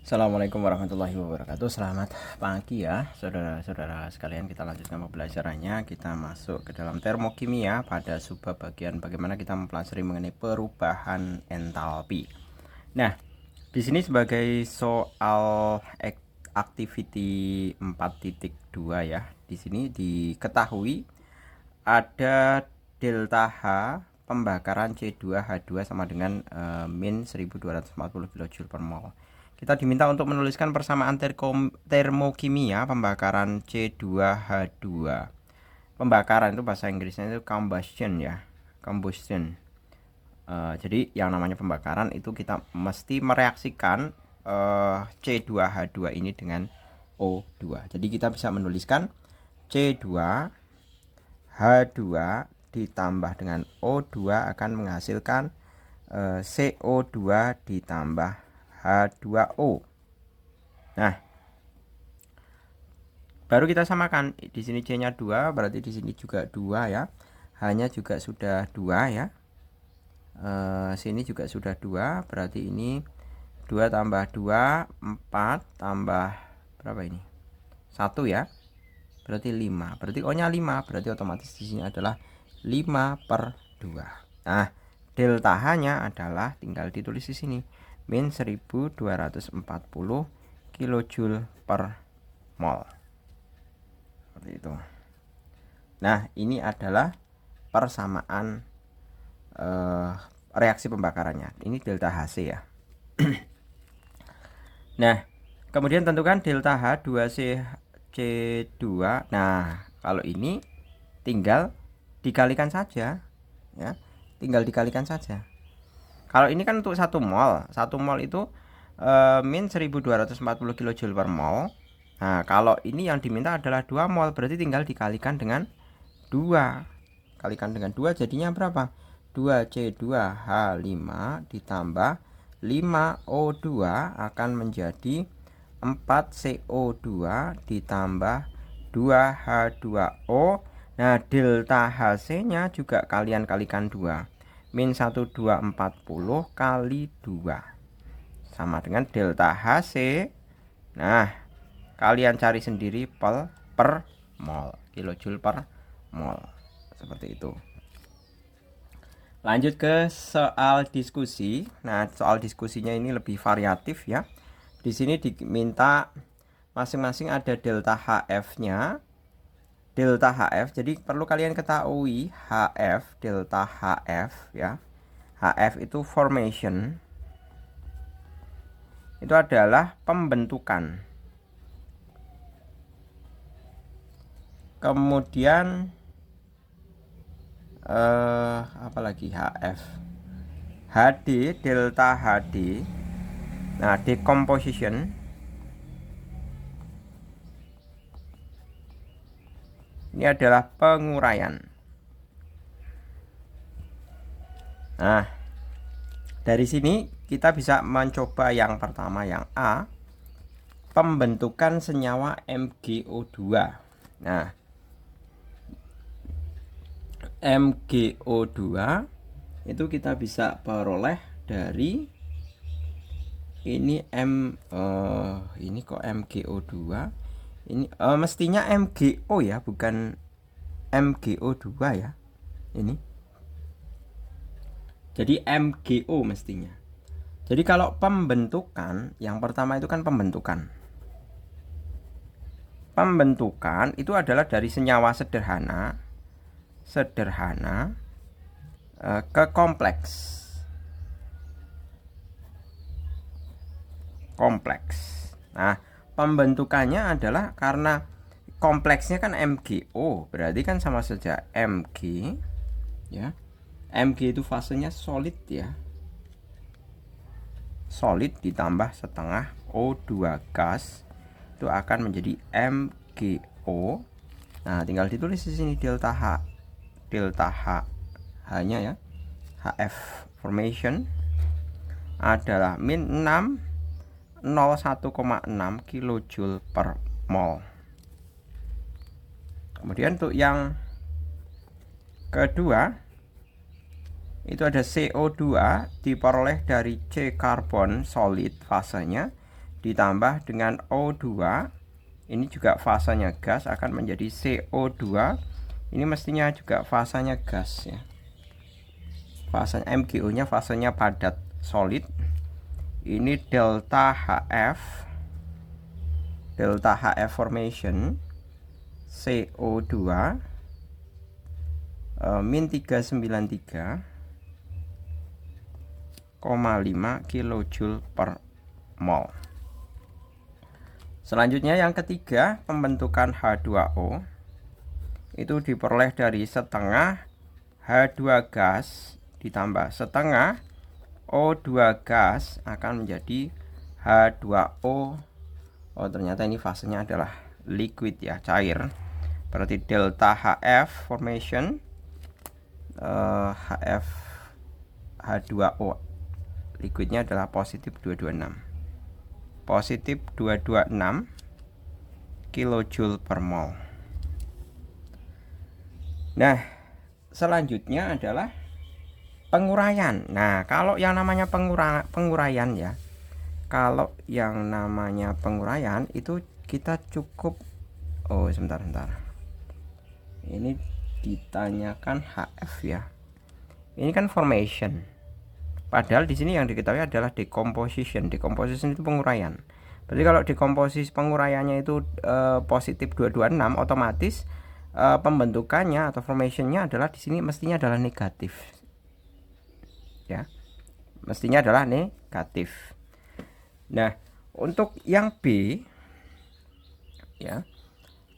Assalamualaikum warahmatullahi wabarakatuh. Selamat pagi ya saudara-saudara sekalian. Kita lanjutkan pembelajarannya. Kita masuk ke dalam termokimia pada subbab bagian bagaimana kita mempelajari mengenai perubahan entalpi. Nah, di sini sebagai soal activity 4.2 ya. Di sini diketahui ada delta H pembakaran C2H2 sama dengan min 1240 kJ per mol. Kita diminta untuk menuliskan persamaan termokimia pembakaran C2H2. Pembakaran itu bahasa Inggrisnya itu combustion ya, combustion. Jadi yang namanya pembakaran itu kita mesti mereaksikan C2H2 ini dengan O2. Jadi kita bisa menuliskan C2H2 ditambah dengan O2 akan menghasilkan CO2 ditambah H2O. Nah, baru kita samakan. Di sini C-nya 2, berarti di sini juga 2 ya. H-nya juga sudah 2 ya. Sini juga sudah 2, berarti ini 2 tambah 2, 4 tambah berapa ini? 1 ya. Berarti 5. Berarti O-nya 5, berarti otomatis di sini adalah 5/2. Nah, delta H-nya adalah tinggal ditulis di sini. Min 1240 kJ per mol. Seperti itu. Nah, ini adalah persamaan reaksi pembakarannya. Ini delta Hc ya. Nah, kemudian tentukan delta H 2C2. Nah, kalau ini tinggal dikalikan saja ya. Tinggal dikalikan saja. Kalau ini kan untuk 1 mol. 1 mol itu min 1240 kJ per mol. Nah, kalau ini yang diminta adalah 2 mol, berarti tinggal dikalikan dengan 2. Kalikan dengan 2 jadinya berapa? 2C2H5 ditambah 5O2 akan menjadi 4CO2 ditambah 2H2O. Nah, delta Hc-nya juga kalian kalikan 2. Min 1240 kali 2 sama dengan delta Hc. Nah, kalian cari sendiri per mol, kilojoule per mol. Seperti itu. Lanjut ke soal diskusi. Nah, soal diskusinya ini lebih variatif ya. Di sini diminta masing-masing ada delta HF-nya. Delta HF, jadi perlu kalian ketahui HF, delta HF ya. HF itu formation. Itu adalah pembentukan. Kemudian apalagi HF, HD, delta HD. Nah, decomposition. Ini adalah penguraian. Nah, dari sini kita bisa mencoba yang pertama, yang A, pembentukan senyawa MgO2. Nah, MgO2 itu kita bisa peroleh dari ini ini kok MgO2. Ini mestinya MgO ya, bukan MgO2 ya. Ini. Jadi MgO mestinya. Jadi kalau pembentukan, yang pertama itu kan pembentukan. Pembentukan itu adalah dari senyawa sederhana ke kompleks. Nah, pembentukannya adalah karena kompleksnya kan MgO, berarti kan sama saja Mg ya. Mg itu fasenya solid ya. Solid ditambah setengah O2 gas itu akan menjadi MgO. Nah, tinggal ditulis di sini delta H. Delta H hanya ya. HF formation adalah min 1,6 kJ per mol. Kemudian untuk yang kedua itu ada CO2 diperoleh dari C karbon solid fasenya ditambah dengan O2, ini juga fasanya gas, akan menjadi CO2. Ini mestinya juga fasanya gas ya. Fasanya MgO nya fasenya padat solid. Ini delta HF formation CO2 min 393,5 kJ per mol. Selanjutnya yang ketiga, pembentukan H2O itu diperoleh dari setengah H2 gas ditambah setengah O2 gas akan menjadi H2O. Oh, ternyata ini fasenya adalah liquid ya, cair. Berarti delta HF formation HF H2O liquidnya adalah positif 226. Positif 226 kJ per mol. Nah, selanjutnya adalah penguraian. Nah, kalau yang namanya penguraian ya, kalau yang namanya penguraian itu kita cukup, oh sebentar, ini ditanyakan HF ya. Ini kan formation. Padahal di sini yang diketahui adalah decomposition. Decomposition itu penguraian. Berarti kalau dekomposisi penguraiannya itu positif 226, otomatis pembentukannya atau formationnya adalah di sini mestinya adalah negatif. Ya, mestinya adalah negatif. Nah, untuk yang B ya,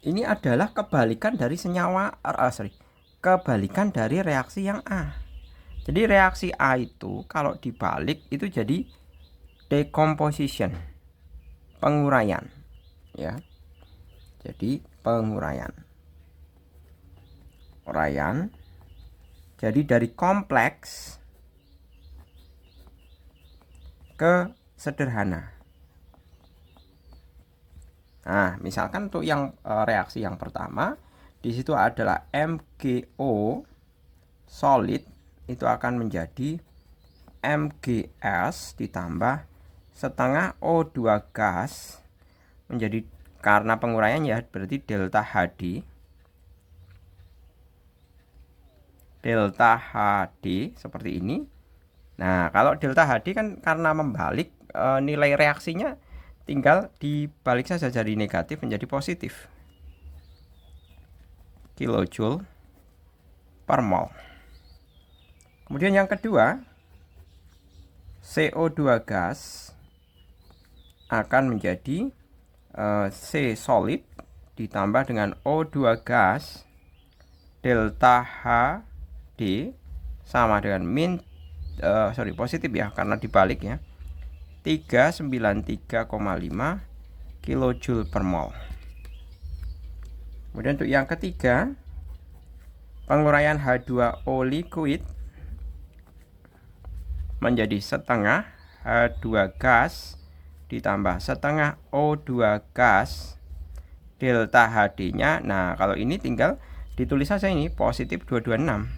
ini adalah kebalikan dari kebalikan dari reaksi yang A. Jadi reaksi A itu kalau dibalik itu jadi decomposition, penguraian ya. Jadi penguraian. Jadi dari kompleks ke sederhana. Nah, misalkan untuk yang reaksi yang pertama, di situ adalah MgO solid itu akan menjadi MgS ditambah setengah O2 gas menjadi, karena penguraian ya, berarti delta HD seperti ini. Nah, kalau delta HD kan karena membalik, nilai reaksinya tinggal dibalik saja dari negatif menjadi positif, kilojoule per mol. Kemudian yang kedua, CO2 gas akan menjadi C solid ditambah dengan O2 gas, delta HD sama dengan positif ya, karena dibalik ya, 393,5 kJ per mol. Kemudian untuk yang ketiga, penguraian H2O liquid menjadi setengah H2 gas ditambah setengah O2 gas, delta HD nya, nah kalau ini tinggal ditulis saja, ini positif 226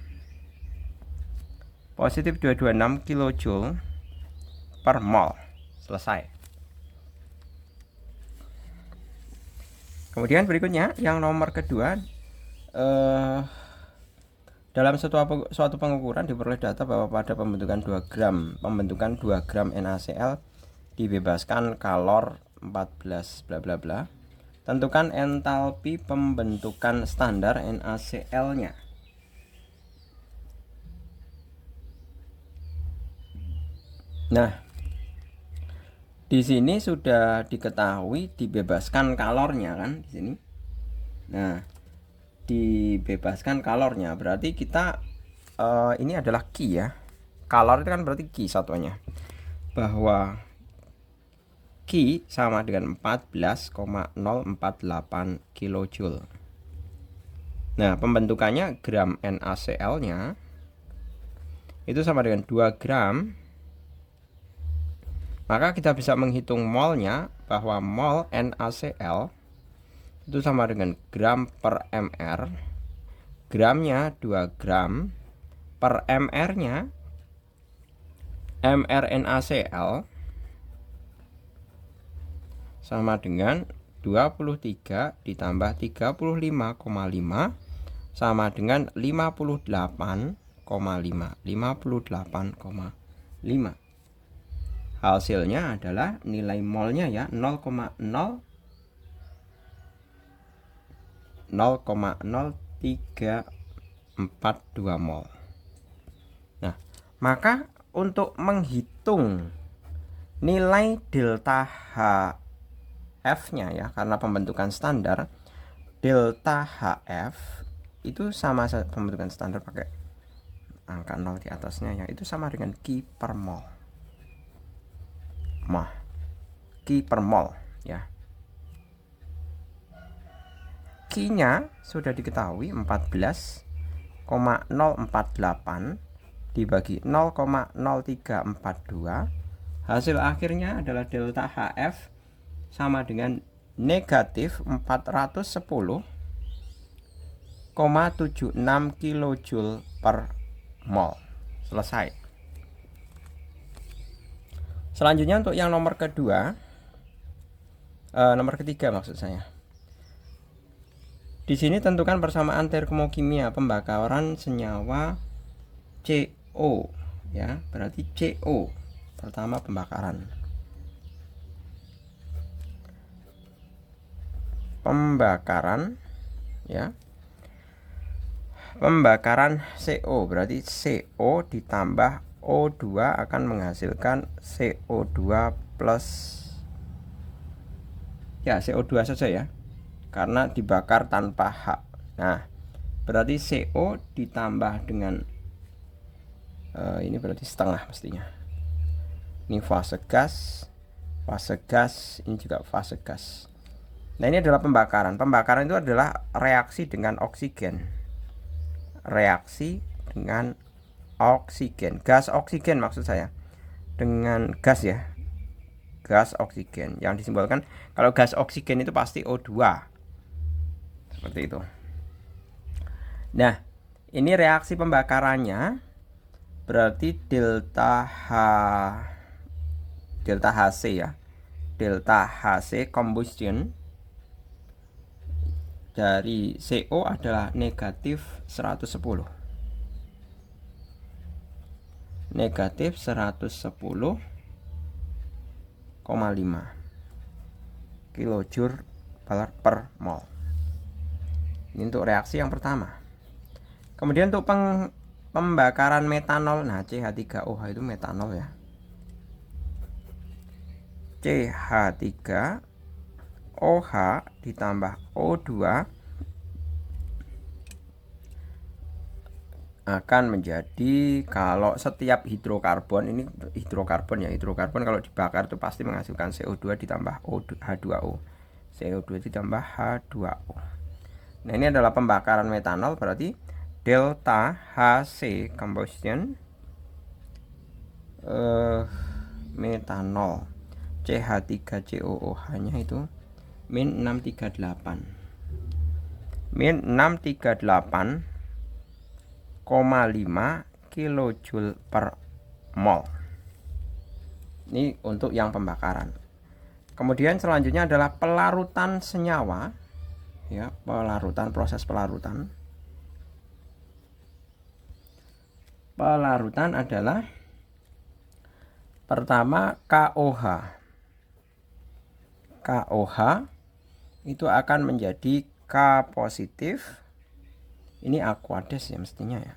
kJ per mol. Selesai. Kemudian berikutnya yang nomor kedua, dalam suatu pengukuran diperoleh data bahwa pada pembentukan 2 gram NaCl dibebaskan kalor 14 bla bla bla. Tentukan entalpi pembentukan standar NaCl-nya. Nah, di sini sudah diketahui dibebaskan kalornya kan di sini. Nah, dibebaskan kalornya berarti kita ini adalah Ki ya. Kalor itu kan berarti Ki satuannya. Bahwa Ki sama dengan 14,048 kJ. Nah, pembentukannya gram NaCl-nya itu sama dengan 2 gram. Maka kita bisa menghitung molnya, bahwa mol NaCl itu sama dengan gram per mr. Gramnya 2 gram per mr-nya, mr NaCl sama dengan 23 ditambah 35,5 sama dengan 58,5. Hasilnya adalah nilai molnya ya 0,0342 mol. Nah, maka untuk menghitung nilai delta HF-nya ya, karena pembentukan standar, delta HF itu sama pembentukan standar pakai angka 0 di atasnya ya, itu sama dengan Ki per mol. Ki per mol ya. Ki-nya sudah diketahui 14,048 dibagi 0,0342. Hasil akhirnya adalah delta HF sama dengan negatif 410,76 kilojoule per mol. Selesai. Selanjutnya untuk yang nomor ketiga maksud saya. Di sini tentukan persamaan termokimia pembakaran senyawa CO ya, berarti CO pertama pembakaran ya. Pembakaran CO berarti CO ditambah O2 akan menghasilkan CO2 plus ya, CO2 saja ya, karena dibakar tanpa H. Nah, berarti CO ditambah dengan ini berarti setengah mestinya. Ini fase gas, ini juga fase gas. Nah, ini adalah pembakaran. Pembakaran itu adalah reaksi dengan oksigen. Gas oksigen maksud saya. Dengan gas ya. Gas oksigen yang disimbolkan, kalau gas oksigen itu pasti O2. Seperti itu. Nah, ini reaksi pembakarannya berarti delta HC ya. Delta HC combustion dari CO adalah negatif 110. Negatif 110,5 kilojoule per mol. Ini untuk reaksi yang pertama. Kemudian untuk pembakaran metanol, nah CH3OH itu metanol ya. CH3OH ditambah O2 akan menjadi, kalau setiap hidrokarbon, ini hidrokarbon kalau dibakar itu pasti menghasilkan CO2 ditambah H2O. CO2 ditambah H2O. Nah, ini adalah pembakaran metanol, berarti delta HC combustion metanol CH3COOH nya itu min 638 5 kilojoule per mol. Ini untuk yang pembakaran. Kemudian selanjutnya adalah pelarutan senyawa ya, proses pelarutan. Pelarutan adalah pertama KOH. KOH itu akan menjadi K positif. Ini Aquades ya mestinya ya.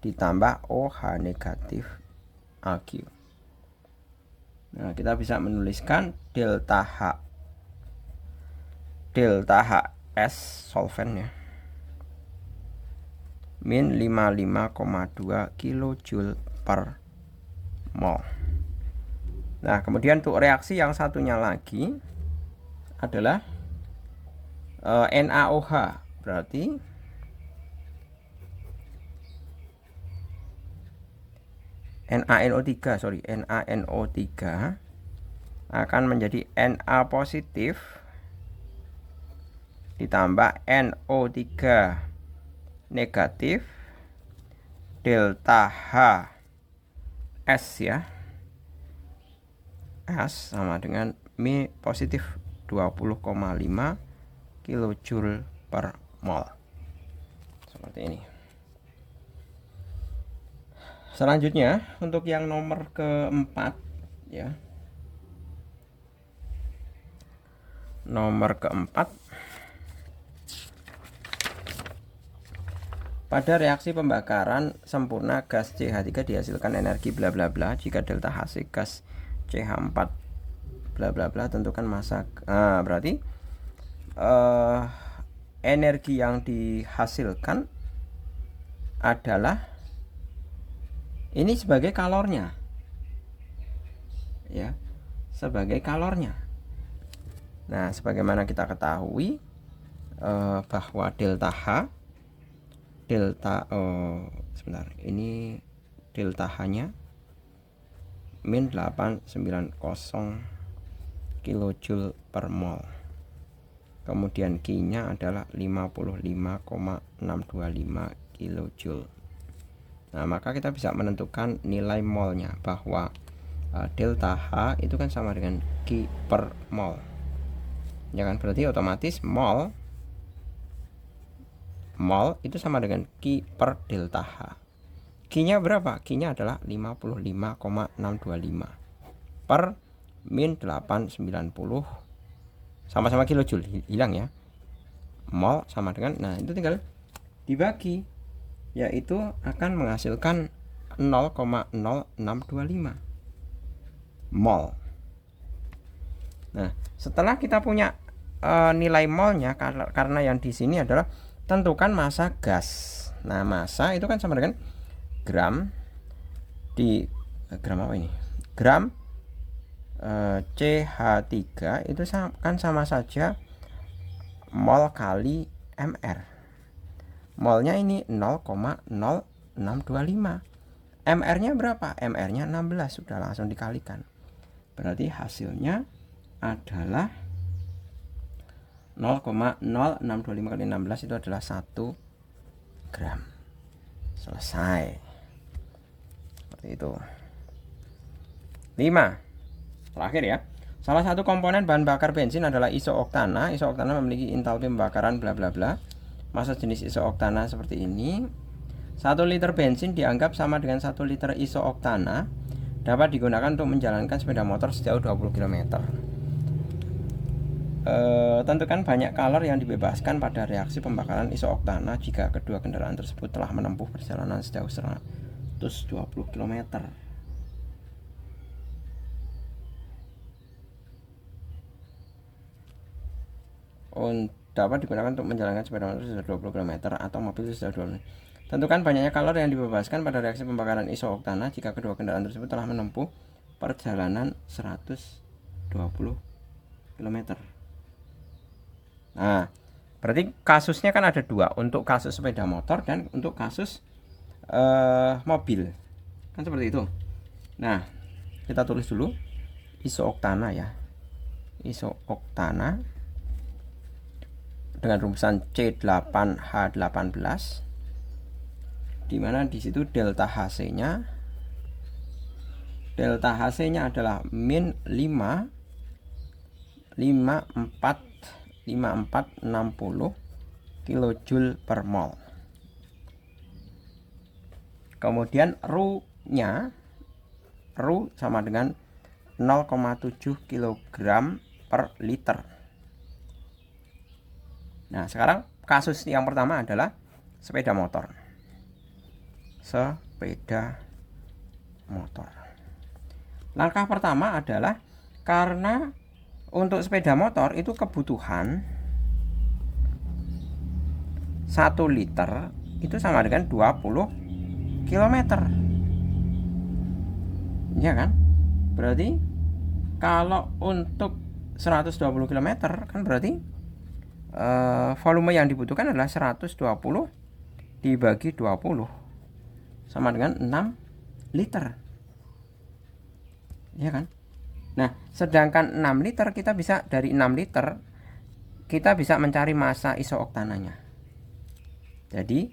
Ditambah OH negatif AQ. Nah, kita bisa menuliskan delta HS solvent ya, min 55,2 kilojoule per mol. Nah, kemudian untuk reaksi yang satunya lagi adalah NaOH, berarti NaNO3 akan menjadi Na positif ditambah NO3 negatif delta HS ya, S sama dengan Mi positif 20,5 kilojoule per mol. Seperti ini. Selanjutnya untuk yang nomor keempat ya. Nomor keempat, pada reaksi pembakaran sempurna gas CH3 dihasilkan energi bla bla bla jika delta Hc gas CH4 bla bla bla, tentukan massa. Berarti energi yang dihasilkan adalah ini sebagai kalornya ya, sebagai kalornya. Nah, sebagaimana kita ketahui bahwa delta H, ini delta H-nya min 890 kilojoule per mol. Kemudian Q-nya adalah 55,625 kilojoule. Nah, maka kita bisa menentukan nilai molnya bahwa delta H itu kan sama dengan Q per mol. Ya kan, berarti otomatis mol itu sama dengan Q per delta H. Q-nya berapa? Q-nya adalah 55,625 per min 890, sama-sama kilojoule, hilang ya. Mol sama dengan, nah itu tinggal dibagi, yaitu akan menghasilkan 0,0625 mol. Nah, setelah kita punya nilai molnya, karena yang di sini adalah tentukan massa gas. Nah, massa itu kan sama dengan gram di gram apa ini? Gram CH3 itu kan sama saja mol kali mR. Molnya ini 0,0625. MR-nya berapa? MR-nya 16, sudah langsung dikalikan. Berarti hasilnya adalah 0,0625 kali 16 itu adalah 1 gram. Selesai. Seperti itu. 5. Terakhir ya. Salah satu komponen bahan bakar bensin adalah isooktana. Isooktana memiliki entalpi pembakaran bla bla bla. Massa jenis isooktana seperti ini. 1 liter bensin dianggap sama dengan 1 liter isooktana. Dapat digunakan untuk menjalankan sepeda motor sejauh 20 km. Tentukan banyak kalor yang dibebaskan pada reaksi pembakaran isooktana jika kedua kendaraan tersebut telah menempuh perjalanan sejauh 120 km. Dapat digunakan untuk menjalankan sepeda motor sejauh 20 km atau mobil sejauh 20 km. Tentukan banyaknya kalori yang dibebaskan pada reaksi pembakaran isooktana jika kedua kendaraan tersebut telah menempuh perjalanan 120 km. Nah, berarti kasusnya kan ada dua, untuk kasus sepeda motor dan untuk kasus mobil. Kan seperti itu. Nah, kita tulis dulu isooktana ya. Isooktana dengan rumusan C8H18, di mana di situ delta Hc-nya adalah min 5460 kilojoule per mol. Kemudian Ru sama dengan 0,7 kg per liter. Nah, sekarang kasus yang pertama adalah sepeda motor. Langkah pertama adalah karena untuk sepeda motor itu kebutuhan 1 liter itu sama dengan 20 km. Ya kan? Berarti kalau untuk 120 km kan berarti volume yang dibutuhkan adalah 120 dibagi 20 sama dengan 6 liter. Ya kan? Nah, sedangkan 6 liter kita bisa, dari 6 liter kita bisa mencari massa isooktananya. Jadi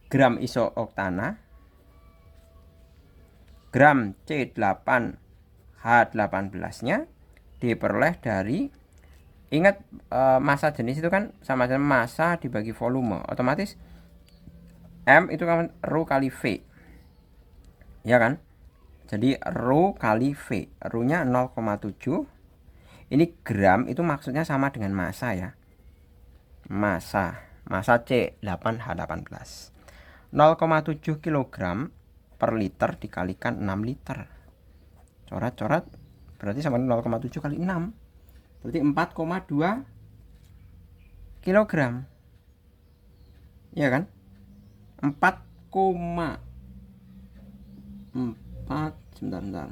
gram isooktana gram C8H18-nya diperoleh dari, ingat massa jenis itu kan sama dengan massa dibagi volume, otomatis M itu kan rho kali V, ya kan? Jadi rho kali V, rho nya 0,7. Ini gram itu maksudnya sama dengan massa ya, massa C8H18, 0,7 kg per liter dikalikan 6 liter, coret-coret berarti sama 0,7 kali 6, berarti 4,2 kilogram, ya kan? 4,4, sebentar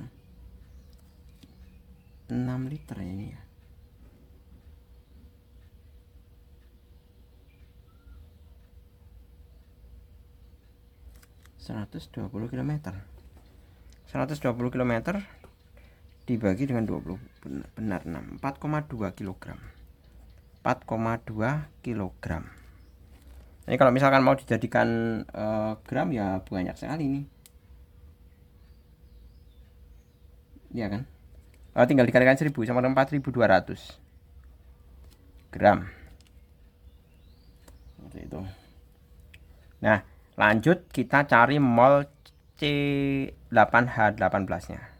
6 liter ya ini ya. ...120 km dibagi dengan 20, benar 6, 4,2 kg. 4,2 kg. Ini kalau misalkan mau dijadikan gram ya banyak sekali nih, ya kan? Tinggal dikalikan 1000 sama dengan 4200 gram, seperti itu. Nah, lanjut kita cari mol C8H18 nya.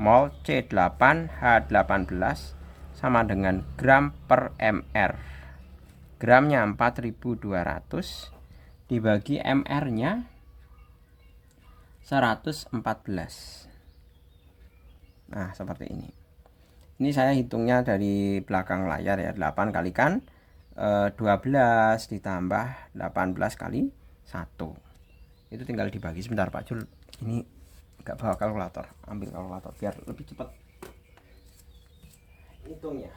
Mol C8H18 sama dengan gram per mr. Gramnya 4200 dibagi mr nya 114. Nah, seperti ini. Ini saya hitungnya dari belakang layar ya. 8 kalikan 12 ditambah 18 kali 1. Itu tinggal dibagi. Sebentar Pak Jul, ini nggak bawa kalkulator, ambil kalkulator biar lebih cepat hitungnya.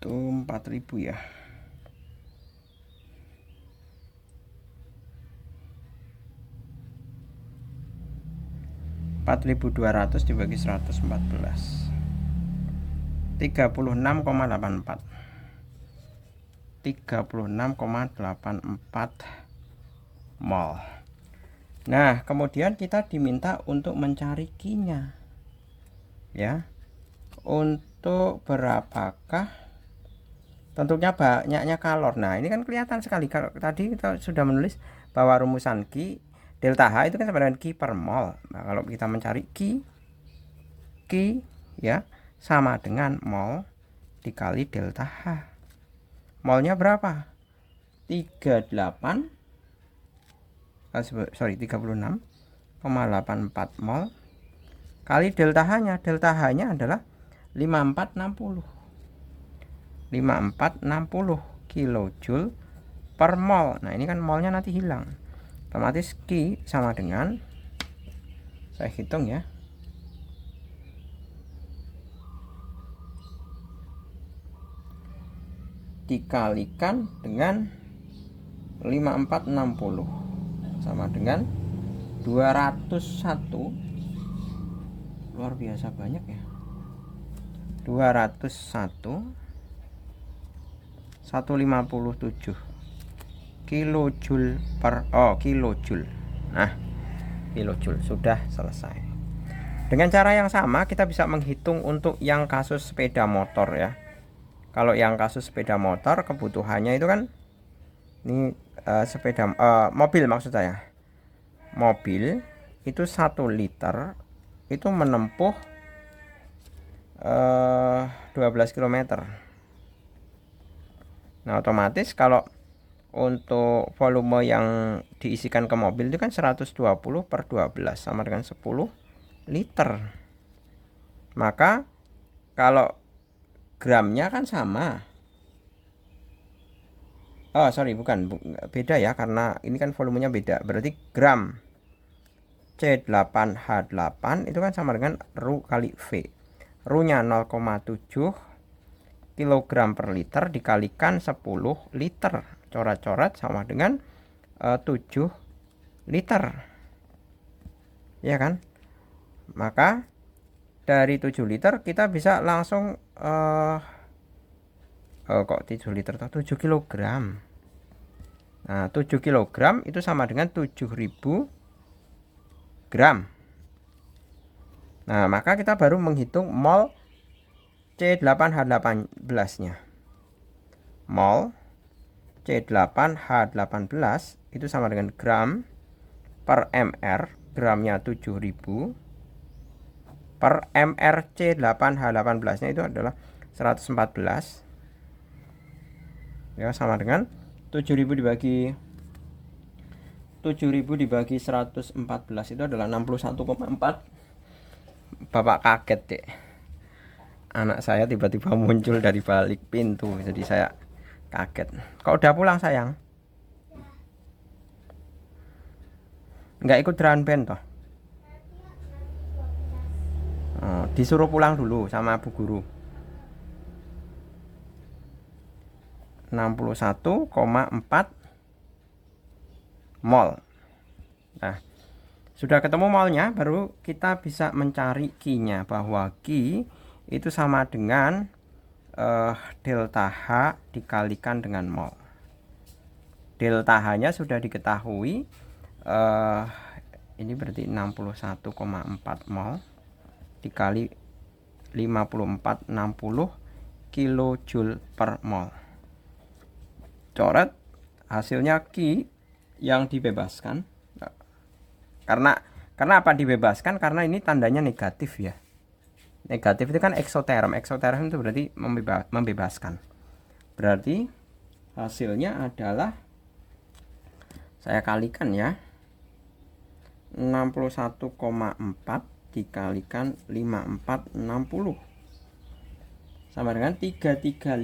Itu 4000 ya. (4.200) dibagi 114, 36,84 mol. Nah, kemudian kita diminta untuk mencari Q-nya ya. Untuk berapakah, tentunya banyaknya kalor. Nah, ini kan kelihatan sekali kalau tadi kita sudah menulis bahwa rumusan Q delta H itu kan sama dengan Q per mol. Nah, kalau kita mencari Q ya sama dengan mol dikali delta H. Molnya berapa? 36,84 mol kali delta H-nya. Delta H-nya adalah 5460 kilojoule per mol. Nah, ini kan molnya nanti hilang. Otomatis Q sama dengan, saya hitung ya, dikalikan dengan 5460 sama dengan 201. Luar biasa banyak ya. 157 kilojoule per kilojoule. Nah, kilojoule sudah selesai. Dengan cara yang sama kita bisa menghitung untuk yang kasus sepeda motor ya. Kalau yang kasus sepeda motor kebutuhannya itu kan ini mobil maksud saya. Mobil itu 1 liter itu menempuh 12 km. Nah otomatis kalau untuk volume yang diisikan ke mobil itu kan 120 per 12 sama dengan 10 liter. Maka kalau gramnya kan sama. Oh sorry, bukan, beda ya, karena ini kan volumenya beda. Berarti gram C8H8 itu kan sama dengan Ru kali V. Ru nya 0,7 kilogram per liter dikalikan 10 liter. Coret-coret sama dengan 7 liter. Ya kan? Maka dari 7 liter kita bisa langsung kok 7 liter atau 7 kilogram. Nah 7 kilogram itu sama dengan 7.000 gram. Nah maka kita baru menghitung mol C8H18 nya. Mol C8H18 itu sama dengan gram per mr. Gramnya 7.000 per mr. C8H18 nya itu adalah 114. Ya sama dengan 7.000 dibagi 114 itu adalah 61,4. Bapak kaget deh, anak saya tiba-tiba muncul dari balik pintu, jadi saya kaget. Kok udah pulang sayang? Nggak ikut drum band toh? Oh, disuruh pulang dulu sama bu guru. 61,4 mol. Nah sudah ketemu molnya, baru kita bisa mencari Q-nya, bahwa Q itu sama dengan delta H dikalikan dengan mol. Delta H-nya sudah diketahui, ini berarti 61,4 mol dikali 54, 60 kilojoule per mol. Coret hasilnya Q yang dibebaskan. Karena apa dibebaskan? Karena ini tandanya negatif ya. Negatif itu kan eksoterm. Eksoterm itu berarti membebaskan. Berarti hasilnya adalah, saya kalikan ya, 61,4 dikalikan 5460 sama dengan 335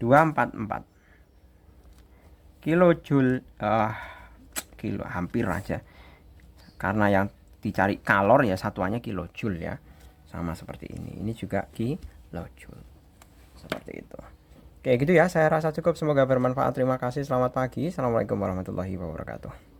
244 kilojoule. Kilo hampir aja, karena yang dicari kalor ya satuannya kilojoule ya, sama seperti ini juga kilojoule, seperti itu. Kayak gitu ya, saya rasa cukup, semoga bermanfaat. Terima kasih, selamat pagi, assalamualaikum warahmatullahi wabarakatuh.